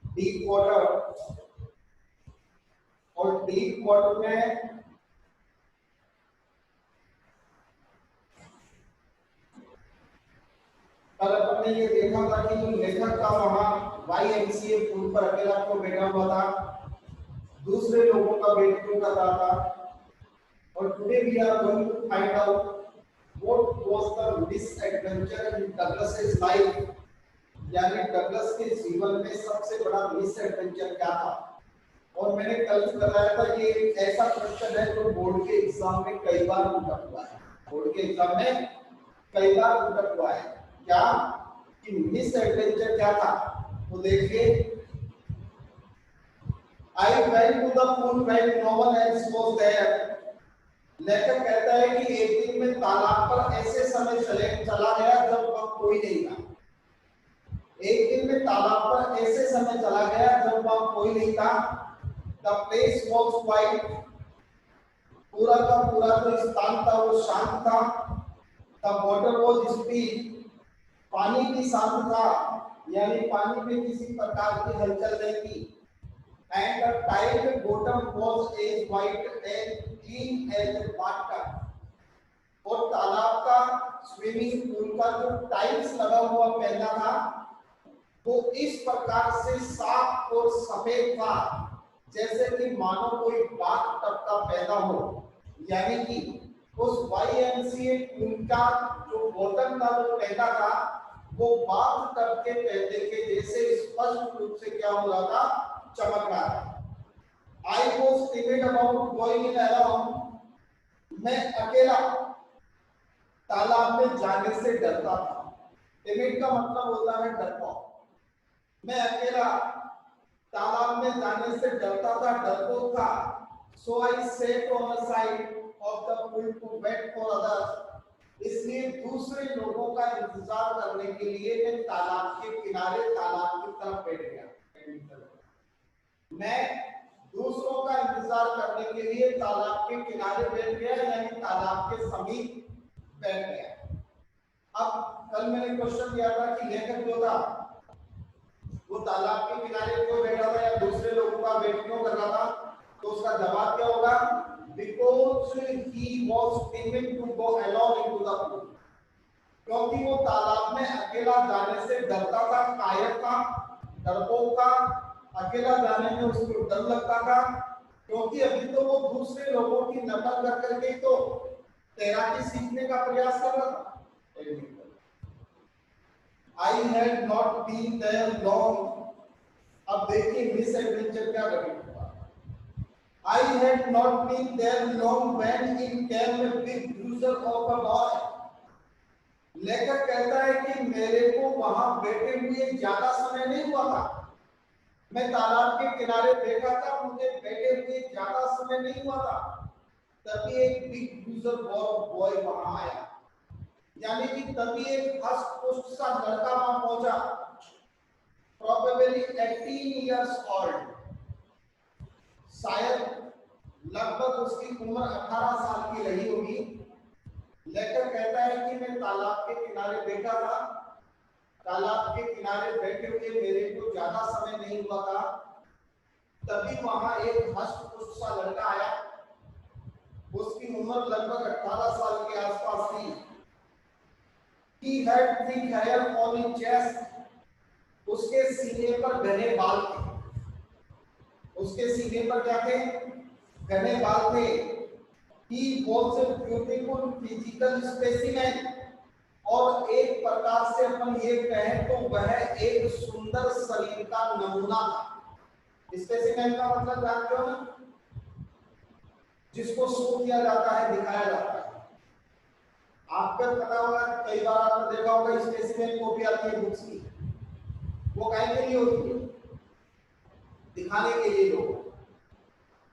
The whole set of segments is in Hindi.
डीप वाटर, और डीप वाटर में कल अपन ने ये देखा था कि जो लेखक का वहां YMCA पुल पर अकेला क्यों बैठा हुआ था, दूसरे लोगों का वेट क्यों कर रहा था। और today we are going to find out what was the misadventure in Douglas's life, यानी डगलस के जीवन में सबसे बड़ा मिसएडवेंचर क्या था। और मैंने कल बताया था कि एक ऐसा क्वेश्चन है जो बोर्ड के एग्जाम में कई बार उठा हुआ है, बोर्ड के एग्जाम में कई बार उठा हुआ है। क्या कि मिसएडवेंचर क्या था, तो देखिए, I went to the pool when no one else was there. लेखक कहता है कि एक दिन में तालाब पर ऐसे समय चला गया जब वहां कोई नहीं था। एक दिन में तालाब पर ऐसे समय चला गया जब वहां कोई नहीं था। द प्लेस वाज क्वाइट, पूरा का पूरा जो स्थान था वो शांत था। द वाटर वाज स्टील, पानी भी शांत था, यानी पानी में किसी प्रकार की हलचल नहीं थी। एंड द टाइड bottom was as white and clean as water, और तालाब का स्विमिंग पूल का जो टाइल्स लगा हुआ पहना था वो इस प्रकार से साफ और सफेद था जैसे कि मानो कोई बाथ टब का पैदा हो। यानी कि उस YMCA पूल का जो बॉटम था वो पहना था वो बाथ टब के पहले के जैसे स्पष्ट रूप से क्या हो रहा था, चमक रहा था। I was timid about going in alone, मैं अकेला तालाब में जाने से डरता था। टिमिड का मतलब होता है डरपोक। मैं अकेला तालाब में जाने से डरता था, डरपोक था। So I sat on the side of the pool to wait for others, इसलिए दूसरे लोगों का इंतजार करने के लिए मैं तालाब के किनारे तालाब की तरफ बैठ गया। मैं दूसरों का इंतजार करने के लिए तालाब के किनारे बैठ गया, यानी तालाब के समीप बैठ गया। अब कल मैंने क्वेश्चन दिया था कि लेखक जो था वो तालाब के किनारे क्यों बैठा था या दूसरे लोगों का वेट क्यों कर रहा था, तो उसका जवाब क्या होगा, because he was timid to go alone into the pool, क्योंकि वो तालाब में अकेला जाने से डरता था, कायर था, डरपोक था। अकेला जाने में उसको डर लगता था क्योंकि अभी तो वो दूसरे लोगों की नकल कर करके तो तैराकी सीखने का प्रयास कर रहा था। I had not been there long, अब देखिए मिसएडवेंचर क्या घटित। I had not been there long when in came a big bruiser of a boy, लेखक कहता है कि मेरे को वहां बैठे हुए ज्यादा समय नहीं हुआ था। मैं तालाब के किनारे बैठा था, मुझे बैठे हुए ज्यादा समय नहीं हुआ था, तभी एक बिग ब्रूजर बॉय वहां आया। यानी कि तभी एक हष्ट-पुष्ट सा लड़का वहां पहुंचा, प्रोबेबली 18 इयर्स ओल्ड, शायद लगभग उसकी उम्र 18 साल की रही होगी। लेखक कहता है कि मैं तालाब के किनारे बैठा था, तालाब के किनारे बैठे हुए मेरे को ज्यादा समय नहीं हुआ था, तभी वहां एक हष्ट-पुष्ट सा लड़का आया। उसकी उम्र लगभग 18 साल के आसपास थी। He had thick hair on his chest, उसके सीने पर घने बाल थे। उसके सीने पर क्या थे, घने बाल थे। He was a beautiful physical specimen, और एक प्रकार से अपन ये कहें तो वह एक सुंदर शरीर का नमूना था। स्पेसिमेन का मतलब जानते हो ना, जिसको शो किया जाता है, दिखाया जाता है। आपको पता होगा, कई बार आपने देखा होगा स्पेसिमेन कॉपी आती है बुक्स की, वो काहे के लिए होती है, दिखाने के लिए लोग।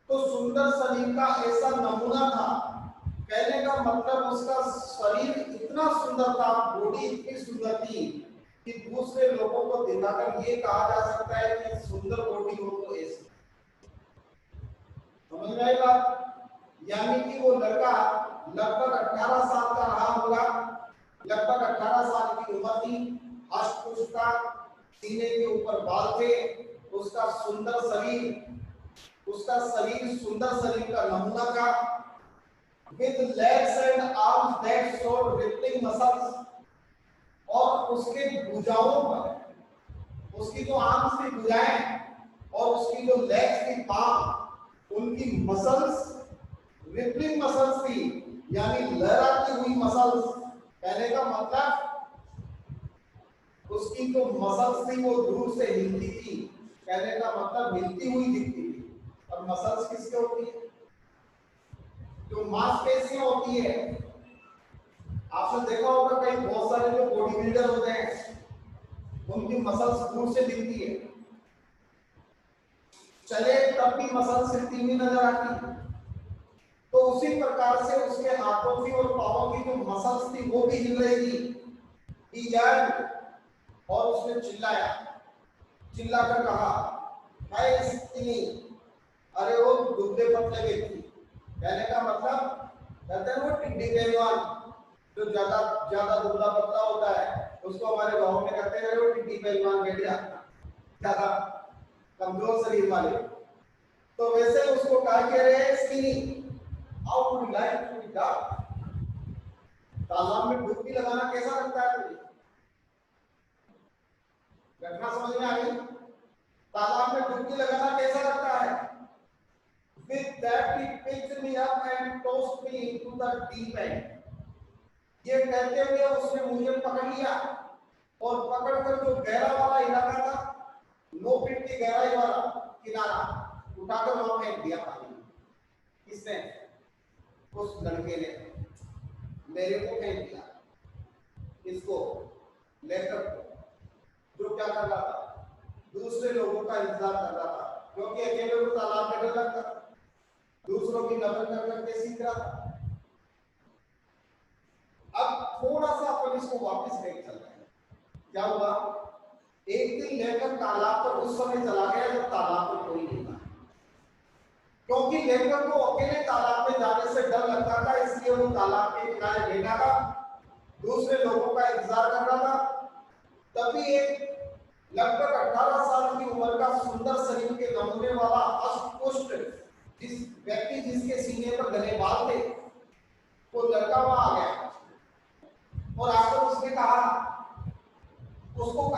तो सुंदर शरीर का ऐसा नमूना था, कहने का मतलब उसका शरीर इतना सुंदर था, बॉडी इतनी सुंदर थी कि दूसरे लोगों को दिखाकर ये कहा जा सकता है कि सुंदर बॉडी हो तो ऐसी। समझ में आई बात? यानी कि वो लड़का लगभग 18 साल का रहा होगा, लगभग 18 साल की उम्र थी, हष्ट-पुष्ट था, सीने के ऊपर बाल थे, उसका शरीर सुंदर शरीर का नमूना था, with legs and arms that showed rippling muscles, और उसके भुजाओं पर, उसकी जो आर्म्स की भुजाएं और उसकी जो लेग्स की पाम, उनकी मसल्स रिपलिंग मसल्स थी, यानी लहराती हुई मसल्स। कहने का मतलब उसकी जो मसल्स थी वो दूर से हिलती थी, कहने का मतलब हिलती हुई दिखती थी। और मसल्स किसके होती है? जो मांसपेशियां होती है। आपने देखा होगा कई बहुत सारे जो बॉडी बिल्डर होते हैं, उनकी मसल्स दूर से दिखती है, चले तब भी मसल्स हिलती हुई नजर आती। तो उसी प्रकार से उसके हाथों की और पांवों की जो मसल्स थी वो भी हिल रही थी। He yelled, और उसने चिल्लाया, चिल्लाकर कहा, हाय स्किनी, अरे वो दुबले पतले व्यक्ति। कहने का मतलब, कहते हैं वो टिड्डी पहलवान, जो ज्यादा ज्यादा दुबला पतला होता है, उसको हमारे गांव में कहते हैं वो टिड्डी पहलवान बेटिया, ज्यादा कमजोर शरीर वाले। तो वैसे उसको क्या कह रहे हैं? Skinny, how would you like to be dark? तालाब में डुबकी लगाना कैसा लगता है तुझे? घटना समझ में आ गई? तालाब में डुबकी लगाना कैसा लगता है? With that he picked me up and tossed me into the deep end. ये कहते हुए उसने मुझे पकड़ लिया और पकड़कर जो गहरा वाला इलाका था, 9 फीट की गहराई वाला किनारा, उठाकर वहां फेंक दिया पानी में। किसने? उस लड़के ने मेरे को फेंक दिया। इसको लेकर जो क्या कर रहा था? दूसरे लोगों का इंतजार कर रहा था, क्योंकि अकेले को तालाब में डर लगता, दूसरों की नकल कर करके सीख रहा था। अब थोड़ा सा अपन इसको वापस लेकर चल रहे हैं। क्या हुआ? एक दिन लेकर तालाब पर उस समय चला गया जब तालाब में कोई नहीं था, क्योंकि लेकर को अकेले तालाब में जाने से डर लगता था, इसलिए वो तालाब के किनारे बैठा था, दूसरे लोगों का इंतजार कर रहा था। तभी एक लगभग 18 साल की उम्र का सुंदर शरीर के नमूने वाला अष्टपुष्ट जिस व्यक्ति, जिसके सीने पर घने बाल थे, वो लड़का वहां आ गया और आकर उसने कहा, इसको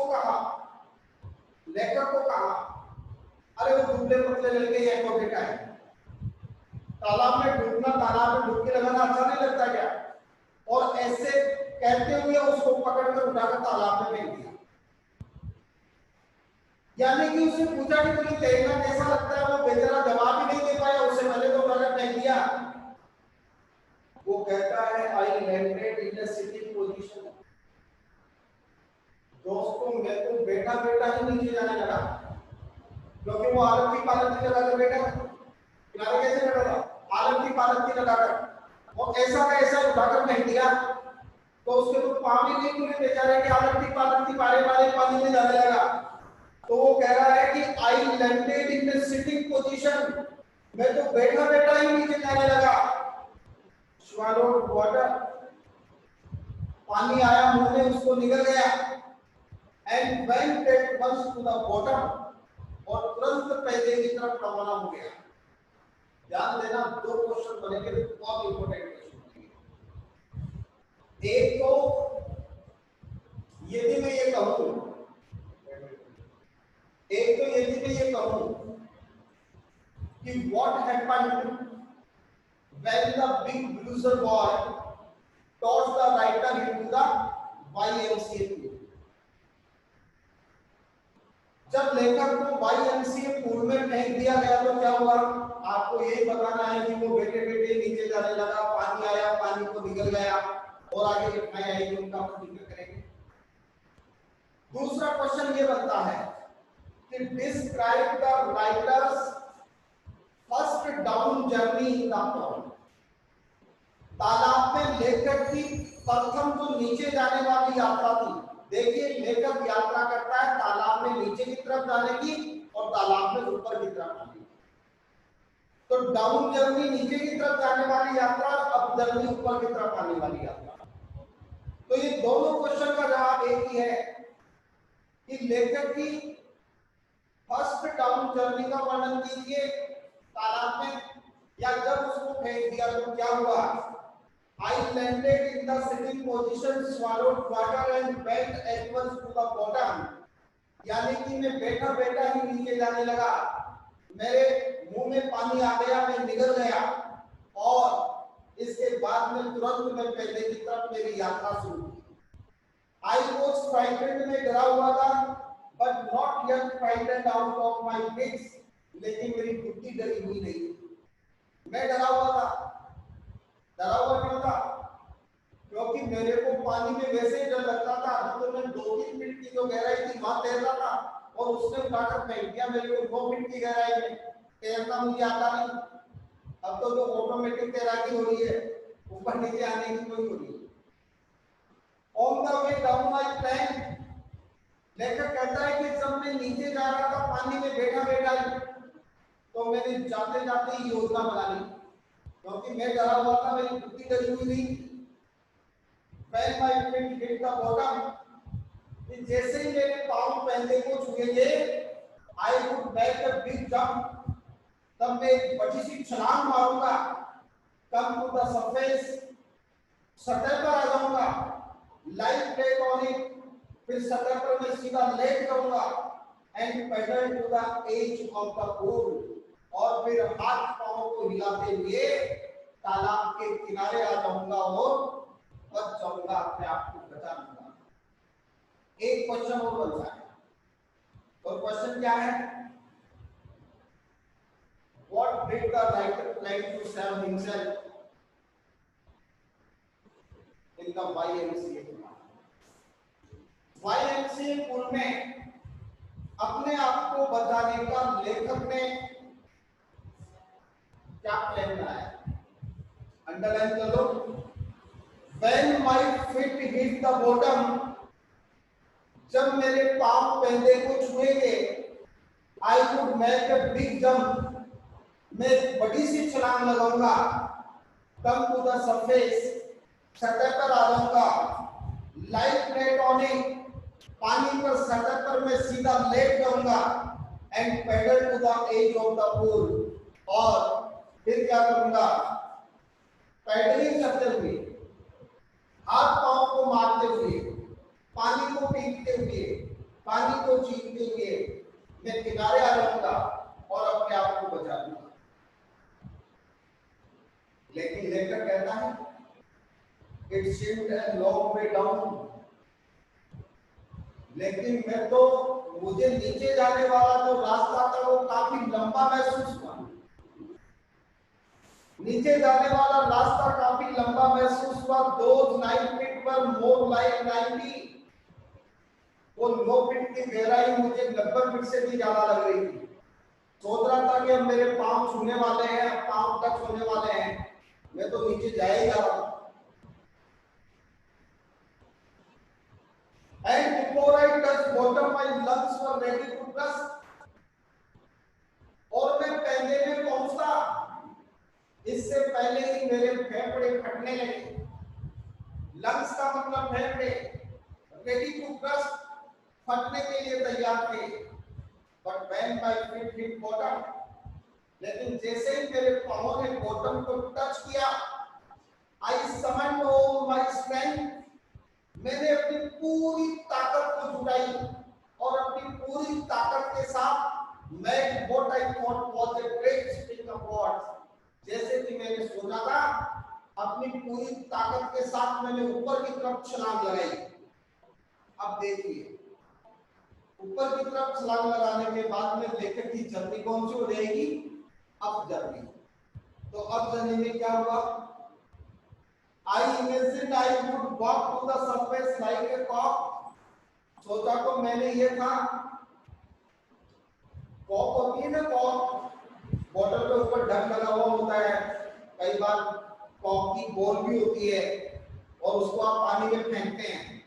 कहा, लेकर को कहा, अरे वो दुबले पतले लड़के ये को बेटा है, तालाब में डुबकी लगाना अच्छा नहीं लगता क्या? और ऐसे कहते हुए उसको पकड़कर उठाकर तालाब में फेंक दिया। यानी कि उसने पूछा कि तुझे तैरना कैसा लगता है? वो बेचारा जवाब ही नहीं दे पाया, उससे पहले तो उठाकर फेंक दिया। वो कहता है, I landed in a sitting position. दोस्तों, मैं तो बैठा ही नीचे जाने लगा, क्योंकि वो आलम की पालकी लगाकर बैठा, किनारे कैसे बैठा था? आलम की पालकी लगाकर, और ऐसा का ऐसा उठाकर फेंक दिया। तो उसके तो पानी नहीं खुले बेचारे के, आलम की पालकी बारे पानी में जाने लगा। तो वो कह रहा है कि I landed in the sitting position, मैं तो बैठा ही नीचे जाने लगा। स्वैलोड वाटर, पानी आया मुंह में, उसको निकल गया। And went at once to the bottom, और तुरंत पहले की तरफ रवाना हो गया। ध्यान देना, 2 क्वेश्चन बनेंगे, बहुत इंपॉर्टेंट क्वेश्चन। एक तो यदि मैं ये कहूं कि what happened when the big bruiser boy tossed the writer into the YMCA pool? जब लेखक को YMCA पूल में फेंक दिया गया तो क्या हुआ? आपको यही बताना है कि वो बैठे नीचे जाने लगा, पानी आया, पानी को निकल गया, और आगे लिखना है कि उनका जिक्र करेंगे। दूसरा क्वेश्चन ये बनता है कि describe the writers first down journey in the pond. तालाब में लेखक की प्रथम जो नीचे जाने वाली यात्रा थी। देखिए, लेखक यात्रा करता है तालाब में नीचे की तरफ जाने की और तालाब में ऊपर की तरफ जाने की। तो डाउन जर्नी नीचे की तरफ जाने वाली यात्रा, अप जर्नी ऊपर की तरफ आने वाली यात्रा। तो ये दोनों क्वेश्चन का जवाब एक ही है। कि लेखक की फर्स्ट डाउन जर्नी का वर्णन कीजिए तालाब में, या जब उसको फेंक दिया तो क्या हुआ। I landed in the sitting position, swallowed water and went at once to the bottom. यानी कि मैं बैठा बैठा ही नीचे जाने लगा, मेरे मुंह में पानी आ गया, मैं निगल गया, और इसके बाद में तुरंत मैं पहले की तरफ मेरी यात्रा शुरू की। I was frightened, मैं डरा हुआ था, but not yet frightened out of my wits, लेकिन मेरी बुद्धि डरी हुई नहीं। मैं डरा हुआ था। डरा हुआ क्यों था? क्योंकि मेरे को पानी में वैसे ही डर लगता था। अभी तो मैं 2-3 फीट की जो गहराई थी वहां तैर रहा था, और उसने उठाकर फेंक दिया मेरे को 2 फीट की गहराई में। तैरना मुझे आता नहीं। अब तो जो ऑटोमेटिक तैराकी हो रही है, ऊपर नीचे आने की कोई हो रही है। On the way down I planned, लेखक कहता है कि जब मैं नीचे जा रहा था पानी में बैठा बैठा ही, तो मैंने जाते जाते ही योजना बना ली, क्योंकि मैं डरा हुआ था, मेरी बुद्धि डरी हुई थी। When my feet hit the bottom, कि जैसे ही मेरे पांव पैंदे को छुएंगे, I would make a big jump, तब मैं एक बड़ी सी छलांग मारूंगा, come to the surface, सतह पर आ जाऊंगा, lie flat on it, फिर सतह पर मैं सीधा लेट जाऊंगा, and paddle to the edge of the pool, और फिर हाथ पांव को हिलाते हुए तालाब के किनारे आ जाऊंगा और बच जाऊंगा, अपने आप को बचा लूंगा। एक क्वेश्चन और बनता है, और क्वेश्चन क्या है? What did the writer plan to save himself in the YMCA? YMCA pool में अपने आप को बचाने का लेखक ने क्या प्लान बनाया? अंडरलाइन कर लो। When my feet hit the bottom, जब मेरे पांव पैंदे को छुएंगे, I would make a big jump, मैं बड़ी सी छलांग लगाऊंगा, come to the surface, सतह पर आ जाऊंगा, lie flat on it, पानी पर सतह पर मैं सीधा लेट जाऊंगा, and paddle to the edge of the pool, और फिर क्या करूंगा? पैडलिंग करते हुए, हाथ पांव को मारते हुए, पानी को पीते हुए, पानी को छीनते हुए मैं किनारे आ जाऊंगा और अपने आप को बचा लूंगा। लेकिन लेखक कहता है it seemed a long way down, लेकिन मैं तो, मुझे नीचे जाने वाला जो रास्ता था वो काफी लंबा महसूस हुआ। नीचे जाने वाला रास्ता काफी लंबा महसूस हुआ। 9 फीट पर मोर लाइक 90, वो 9 फीट की गहराई मुझे 90 फीट से भी ज्यादा लग रही थी। सोच रहा था कि अब मेरे पांव छूने वाले हैं, पांव टच होने वाले हैं, मैं तो नीचे जा ही जा रहा हूं। And before I touched bottom, my lungs were ready to burst, और मैं पैंदे में पहुंचता, इससे पहले ही मेरे फेफड़े फटने लगे। लंग्स का मतलब फेफड़े, रेडी टू बर्स्ट, फटने के लिए तैयार थे। But when my feet hit bottom, लेकिन जैसे ही मेरे पांवों ने बॉटम को टच किया, आई समन्ड ऑल माय स्ट्रेंथ, मैंने अपनी पूरी ताकत को जुटाई और अपनी पूरी ताकत के साथ मैं what I thought was a great spring of words, जैसे कि मैंने सोचा था, अपनी पूरी ताकत के साथ मैंने ऊपर की तरफ छलांग लगाई। अब देखिए, ऊपर की तरफ छलांग लगाने के बाद में लेखक की जर्नी कौन सी हो जाएगी? Up journey. तो अप जर्नी में क्या हुआ? I imagined I would walk to the surface like a cock, सोचा तो मैंने ये था, कॉक होती है ना, कॉक, बॉटल के ऊपर ढक लगा हुआ होता है, कई बार कॉक की बॉल भी होती है और उसको आप पानी में फेंकते हैं,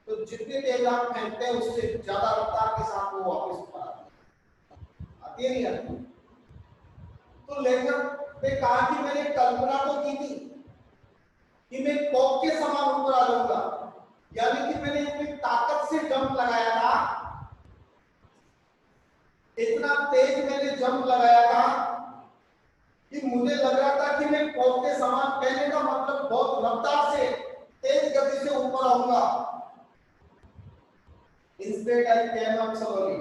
तो जितनी तेज आप फेंकते हैं उससे ज्यादा रफ्तार के साथ वो वापस ऊपर आती है नहीं आती। तो लेखक ने कहा कि मैंने कल्पना तो की थी कि मैं कॉक के समान ऊपर आ जाऊंगा, यानी कि मैंने अपनी ताकत से जंप लगाया था इतना तेज मैंने जंप लगाया था कि मुझे लग रहा था कि मैं कॉक के समान, कहने का मतलब बहुत रफ्तार से तेज गति से ऊपर आऊंगा। Instead I came up slowly,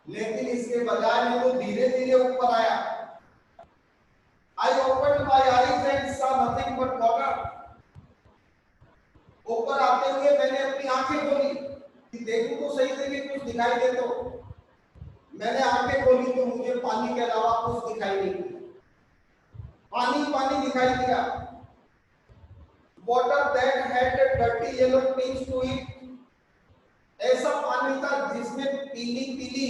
लेकिन इसके बजाय मैं तो धीरे धीरे ऊपर आया। I open my eyes and saw nothing but water. ऊपर आते हुए मैंने अपनी आंखें खोली कि देखूं तो सही से कि कुछ दिखाई दे। तो मैंने आंखें खोली तो मुझे पानी के अलावा कुछ दिखाई नहीं दिया। पानी पानी दिखाई दिया। Water that had dirty yellow tinge to it, ऐसा पानी था जिसमें पीली पीली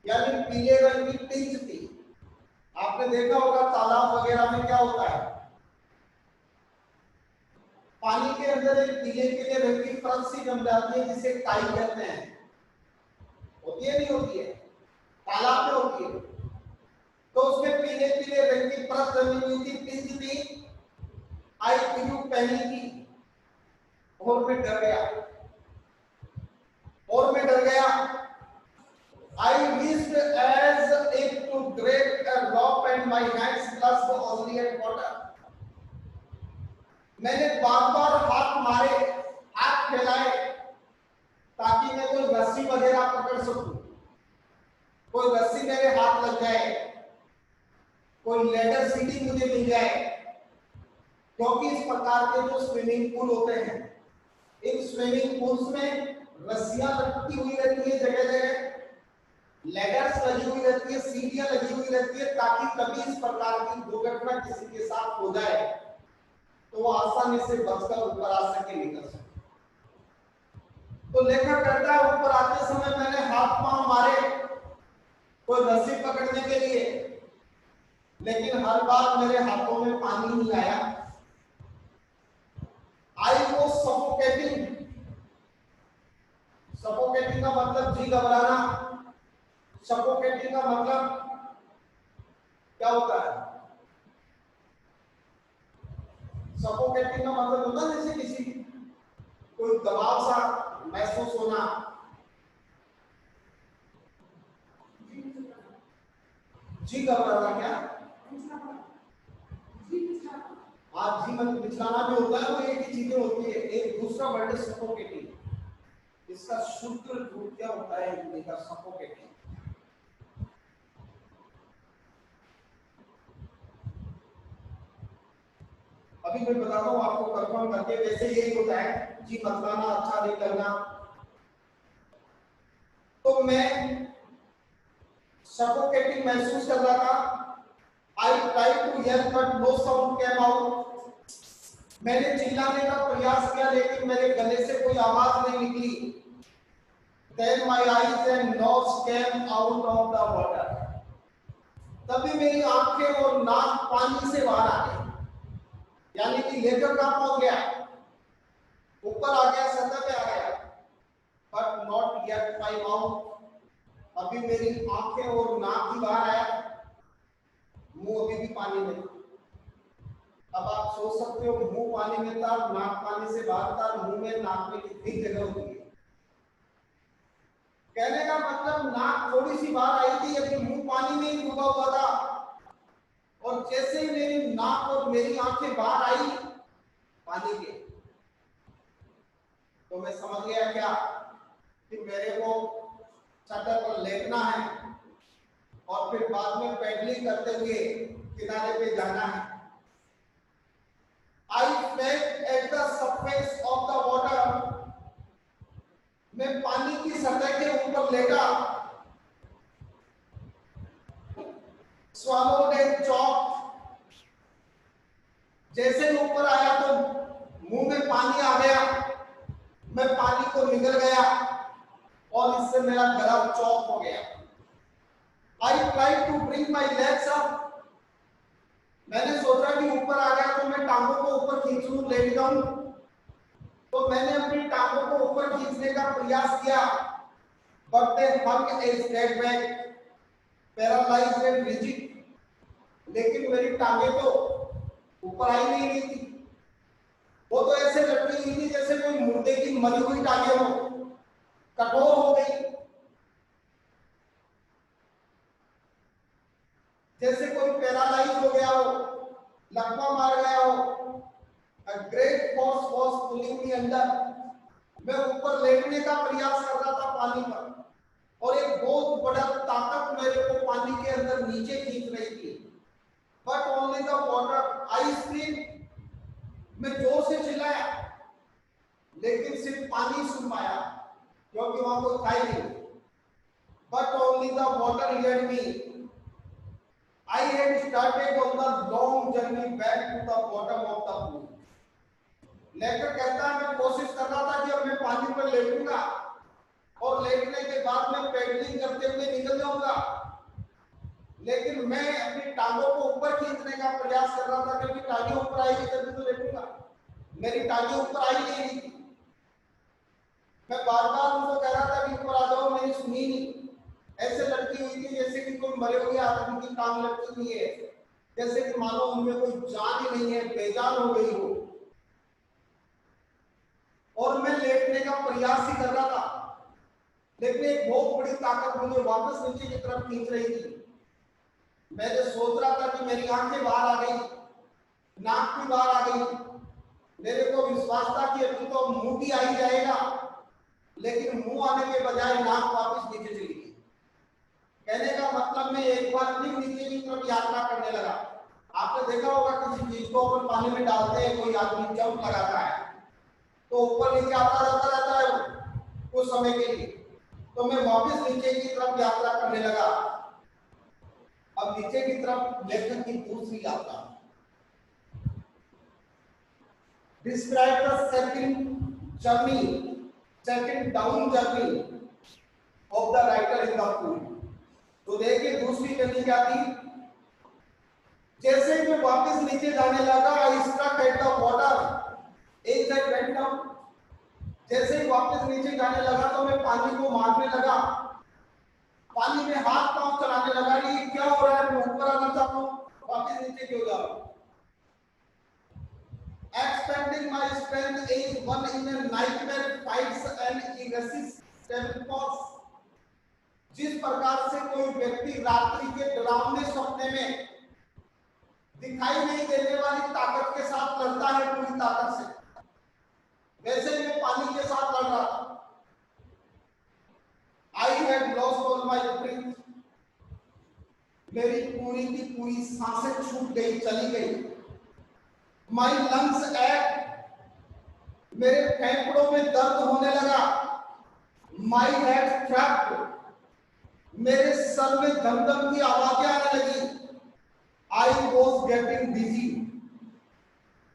यानी पीले रंग की टिंज थी। आपने देखा होगा तालाब वगैरह में क्या होता है, पानी के अंदर एक पीले पीले रंग की परत सी जम जाती है जिसे काई कहते हैं। होती है नहीं होती है, तालाब में होती है। तो उसमें पीले पीले रंग की परत जमी हुई थी, टिंज थी। आई क्यू पहनी थी और मैं डर गया, और मैं डर गया। I wished as if to grab a rope and my hands clutched only at water. मैंने बार-बार हाथ मारे, हाथ फैलाए ताकि मैं कोई रस्सी वगैरह पकड़ सकूं, कोई रस्सी मेरे हाथ लग जाए, कोई लेडर सीढ़ी मुझे मिल जाए। क्योंकि इस प्रकार के जो स्विमिंग पूल होते हैं, इन स्विमिंग पूल्स में रस्सियां लटकी हुई रहती है जगह जगह, लेडर्स लगी हुई रहती है, सीढ़ियां लगी हुई रहती है, ताकि कभी इस प्रकार की दुर्घटना किसी के साथ हो जाए तो वो आसानी से बचकर ऊपर आ सके, निकल सके। तो लेखक कहता है ऊपर आते समय मैंने हाथ पांव मारे कोई रस्सी पकड़ने के लिए, लेकिन हर बार मेरे हाथों में पानी नहीं आया। I was suffocating. सफोकेटिंग का मतलब जी घबराना। सफोकेटिंग का मतलब क्या होता है? सफोकेटिंग का मतलब होता है जैसे किसी कोई दबाव सा महसूस होना। जी घबराना क्या? आज जी मतलब बिछलाना भी होता है, वो एक ही चीजें होती है। एक दूसरा वर्ड है सफोकेटिंग। इसका शुद्ध रूप क्या होता है हिंदी का? सफोकेटिंग। अभी मैं बताता हूँ आपको कंफर्म करके, वैसे यही होता है, जी मतलाना, अच्छा नहीं करना। तो मैं सफोकेटिंग महसूस कर रहा था। I tried to yell but no sound came out. मैंने चिल्लाने का प्रयास किया लेकिन मेरे गले से कोई आवाज नहीं निकली। Then my eyes and nose came out of the water. तभी मेरी आंखें और नाक पानी से बाहर आ गई। यानी कि लेकर कहाँ पहुंच गया? ऊपर आ गया, सतह पे आ गया। But not yet my mouth. अभी मेरी आंखें और नाक ही बाहर आया, मुंह अभी भी पानी में। अब आप सोच सकते हो, मुंह पानी में था, नाक पानी से बाहर था, मुंह में नाक में कितनी जगह होती है। कहने का मतलब नाक थोड़ी सी बाहर आई थी, अभी मुंह पानी में ही डूबा हुआ था। और जैसे ही मेरी नाक और मेरी आंखें बाहर आई पानी के, तो मैं समझ गया क्या कि मेरे को सतह पर लेटना है और फिर बाद में पैडलिंग करते हुए किनारे पे जाना है। I felt at the surface of the water. मैं पानी की सतह के ऊपर लेटा। Swallowed and chopped. जैसे ऊपर आया तो मुंह में पानी आ गया, मैं पानी को निगल गया और इससे मेरा गला चौक हो गया। I tried to bring my legs up. मैंने सोचा कि ऊपर आ गया तो मैं टांगों को ऊपर खींच लूं, लेट जाऊं। तो मैंने अपनी टांगों को ऊपर खींचने का प्रयास किया, but they hung a straight back, paralyzed and rigid. लेकिन मेरी टांगें तो ऊपर आई नहीं रही थी, वो तो ऐसे लटकी हुई थी जैसे कोई मुर्दे की मरी हुई टांगें हो, कठोर हो गई। पानी पर, और एक बहुत बड़ा ताकत मेरे को पानी के अंदर नीचे खींच रही थी। But only the water, I scream, मैं जोर से चिल्लाया, लेकिन सिर्फ पानी सुन पाया क्योंकि वहां कोई था ही नहीं। But only the water heard me. I had started on the long journey back to the bottom of the pool. लेकर कहता है मैं कोशिश कर रहा था कि अब मैं पानी पर लेटूंगा और लेटने के बाद मैं पेडलिंग करते हुए निकल जाऊंगा, लेकिन मैं अपनी टांगों को ऊपर खींचने का प्रयास कर रहा था क्योंकि टांगे ऊपर आएगी तभी तो लेटूंगा। मेरी टांगे ऊपर आई नहीं रही थी। मैं बार बार उनको कह रहा था कि ऊपर आ जाओ, मेरी सुनी नहीं। ऐसे लटकी हुई थी जैसे कि कोई मरे हुए आदमी की टांग लटकी हुई है, जैसे कि मानो उनमें कोई जान ही नहीं है, बेजान हो गई हो। और मैं लेटने का प्रयास ही कर रहा था, लेकिन एक बहुत बड़ी ताकत मुझे वापस नीचे की तरफ खींच रही थी। मैं जो सोच रहा था कि मेरी आंखें बाहर आ गई, नाक भी बाहर आ गई, मेरे को विश्वास था कि अभी तो मुंह भी आ ही जाएगा, लेकिन मुंह आने के बजाय नाक वापस नीचे चली गई। कहने का मतलब मैं एक बार फिर नीचे की तरफ यात्रा करने लगा। आपने देखा होगा किसी चीज को अपन पानी में डालते हैं, कोई आदमी जंप लगाता है तो ऊपर नीचे आता जाता रहता है कुछ समय के लिए। तो मैं वापस नीचे की तरफ यात्रा करने लगा। अब नीचे की तरफ लेखक की दूसरी यात्रा। Describe the second journey, second down journey of the writer in the pool. तो देखिए दूसरी जर्नी क्या थी। जैसे मैं वापस नीचे जाने लगा, I struck at the water as I went down. जैसे ही वापस नीचे जाने लगा तो मैं पानी को मारने लगा, पानी में हाथ पांव चलाने लगा। ये क्या हो रहा है, मैं ऊपर आना चाहता हूं, वापस नीचे क्यों जा रहा हूं। Expanding my strength is one in a nightmare fights and irresistible force। जिस प्रकार से कोई व्यक्ति रात्रि के डरावने सपने में दिखाई नहीं देने वाली ताकत के साथ लड़ता है पूरी ताकत से, वैसे मैं पानी के साथ लड़ रहा था। I had lost all my breath। मेरी पूरी की पूरी सांसें छूट गई, चली गई। My lungs ached। मेरे फेफड़ों में दर्द होने लगा। My head throbbed। मेरे सर में धम-धम की आवाजें आने लगी। I was getting dizzy।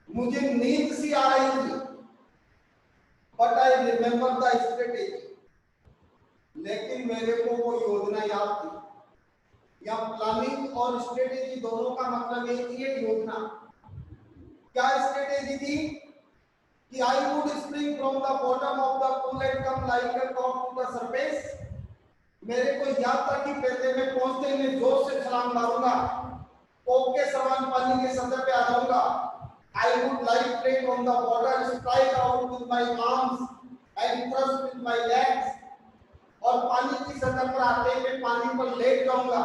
मुझे नींद सी आ रही थी। But I remember the strategy। लेकिन मेरे को वो योजना याद थी। या प्लानिंग और स्ट्रेटेजी दोनों का मतलब एक ही है, योजना। क्या स्ट्रेटेजी थी कि I would spring from the bottom of the pool and come like a top to the surface। मेरे को याद था कि पहले में पहुंचते ही मैं जोर से छलांग मारूंगा, कोक के समान पानी के सतह पे आ जाऊंगा। I would lie flat on the water, strike out with my arms and thrust with my legs। और पानी की सतह पर आते ही मैं पानी पर लेट जाऊंगा,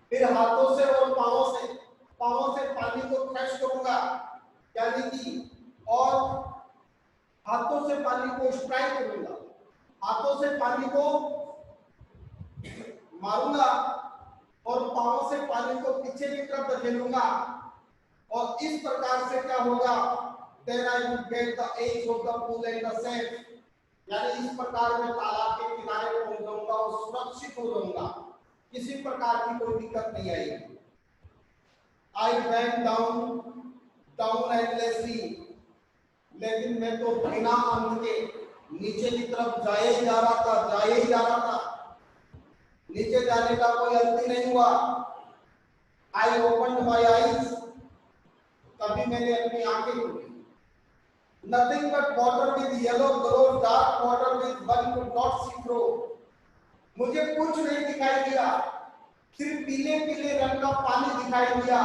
फिर हाथों से और पांवों से पानी को थ्रस्ट करूंगा, यानी कि और हाथों से पानी को स्ट्राइक करूंगा, हाथों से पानी को मारूंगा और पांवों से पानी को पीछे की तरफ धकेलूंगा। और इस प्रकार से क्या होगा, then I would get the edge of the pool and the safe। यानी इस प्रकार मैं तालाब के किनारे पहुंच जाऊंगा और सुरक्षित हो जाऊंगा, किसी प्रकार की कोई दिक्कत नहीं आएगी। I went down endlessly। लेकिन मैं तो बिना अंत के नीचे की तरफ जाए ही जा रहा था। नीचे जाने का कोई अंत ही नहीं हुआ। I opened my eyes। तभी मैंने अपनी आंखें खोली। Nothing but water with yellow glow, dark water with one could not see through। मुझे कुछ नहीं दिखाई दिया, सिर्फ पीले पीले रंग का पानी दिखाई दिया।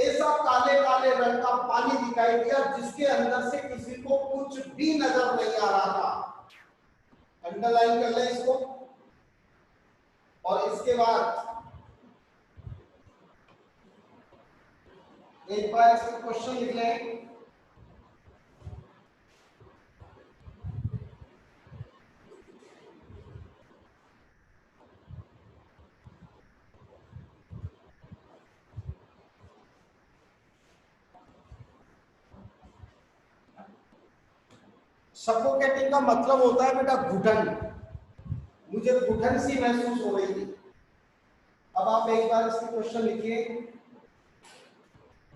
ऐसा काले काले रंग का पानी दिखाई दिया जिसके अंदर से किसी को कुछ भी नजर नहीं आ रहा था। अंडरलाइन कर ले इसको। और इसके बाद एक बार इसका क्वेश्चन लिख लें। सफोकेटिंग का मतलब होता है बेटा घुटन, मुझे घुटन सी महसूस हो रही थी। अब आप एक बार इसकी क्वेश्चन लिखिए,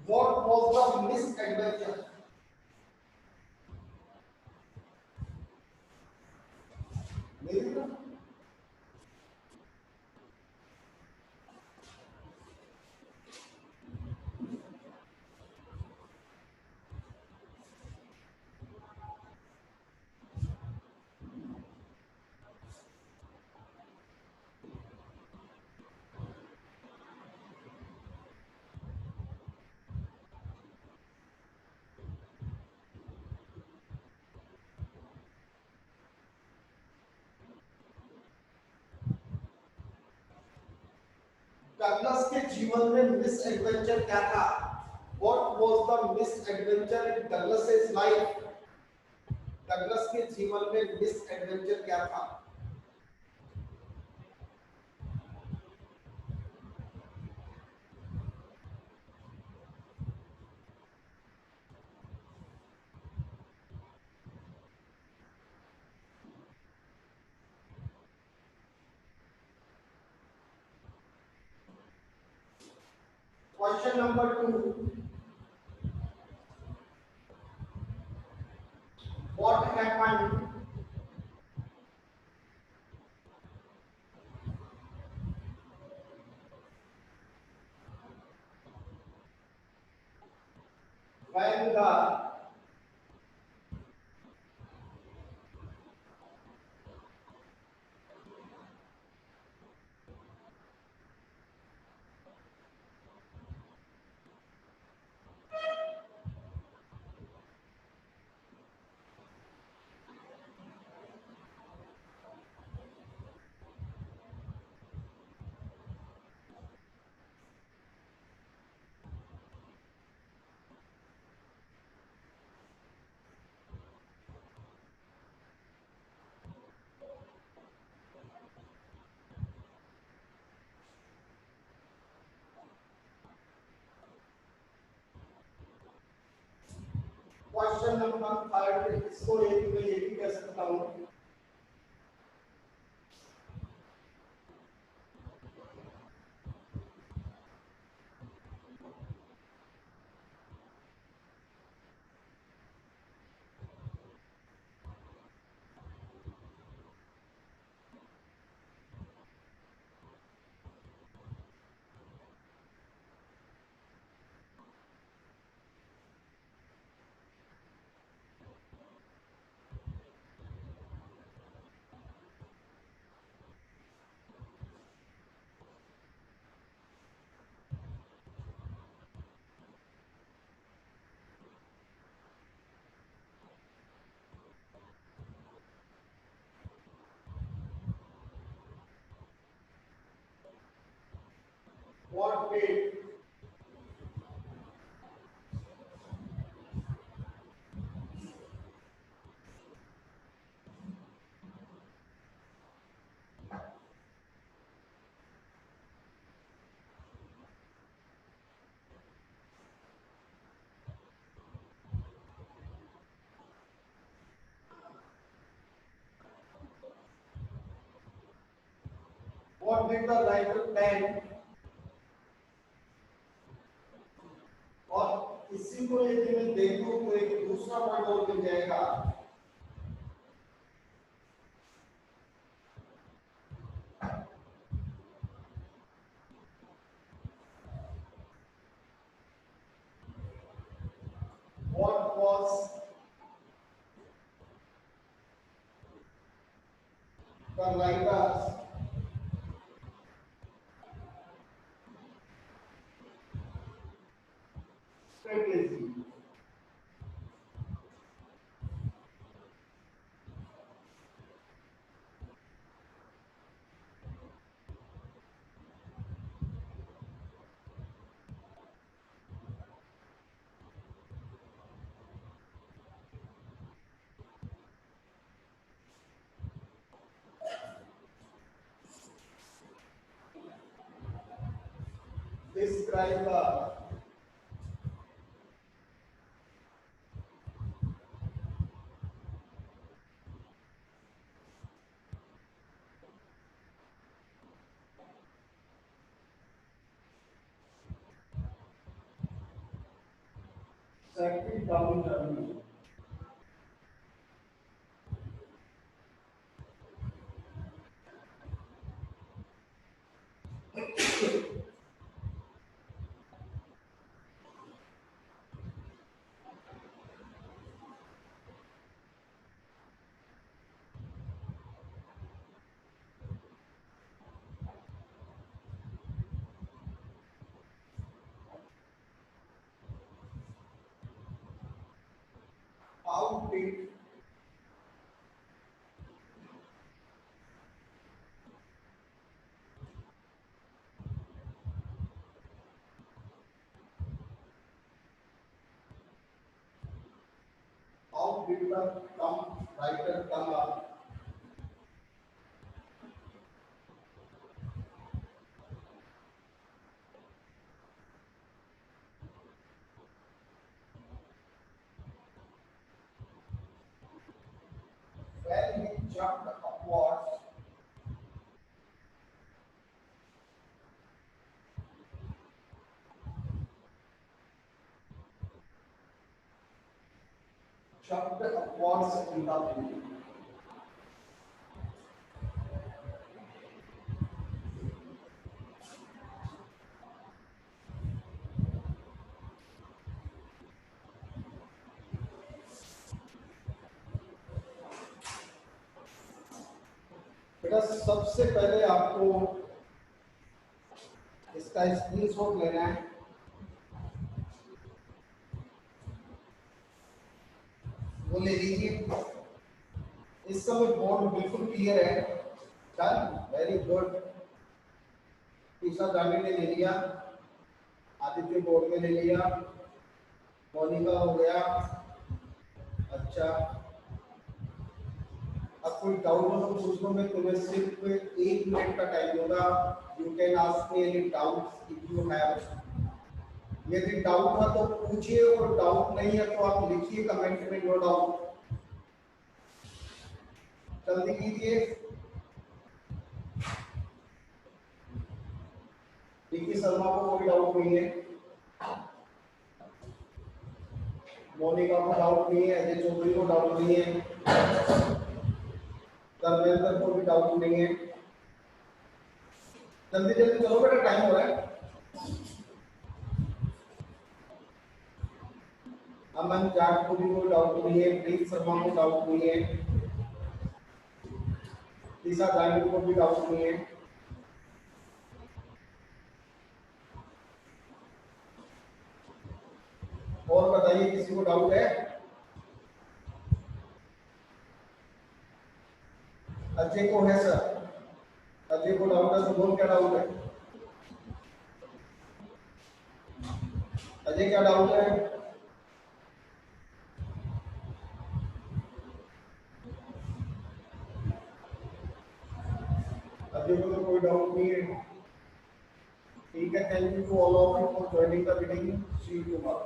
what was the miss adventure. मेरी तो डगलस के जीवन में मिस एडवेंचर क्या था? What was the miss adventure in Douglas life? Douglas के जीवन में मिस एडवेंचर क्या था? Question number 2, what happened when the question number 3, इसको एक में ये भी कह सकता हूं, what did the writer plan? और इसी को यदि मैं देखूं तो एक दूसरा वर्ड और मिल जाएगा, what was the writer's strategy? Describe the second down terminal how did the writer come up? When he jumped upwards, in the pool. बेटा सबसे पहले आपको इसका स्क्रीनशॉट लेना है, वो ले लीजिए। इस समय बोर्ड बिल्कुल क्लियर है। Done, very good. तीसरा जाने ने ले लिया, आदित्य बोर्ड में ले लिया, मोनिका हो गया। अच्छा, अब कोई डाउट हो तो पूछ लो, मैं तुम्हें सिर्फ 1 मिनट का टाइम दूंगा। You can ask me any doubts if you have. यदि डाउट है तो पूछिए, और डाउट नहीं है तो आप लिखिए कमेंट में नो डाउट। जल्दी कीजिए। विकी शर्मा को कोई डाउट नहीं है, मोनिका को डाउट नहीं है, अजय चौधरी को डाउट नहीं है, धर्मेंद्र को भी डाउट नहीं है। जल्दी जल्दी चलो बेटा, टाइम हो रहा है। अमन जाट को भी कोई डाउट नहीं है, प्रीत शर्मा को डाउट नहीं है, ईसा जानी को भी डाउट नहीं है। और बताइए, किसी को डाउट है? अजय को है सर, अजय को डाउट है तो बोल, क्या डाउट है? अजय क्या डाउट है? अजय को तो कोई डाउट नहीं है। ठीक है, thank you to all of you for joining the meeting. See you tomorrow.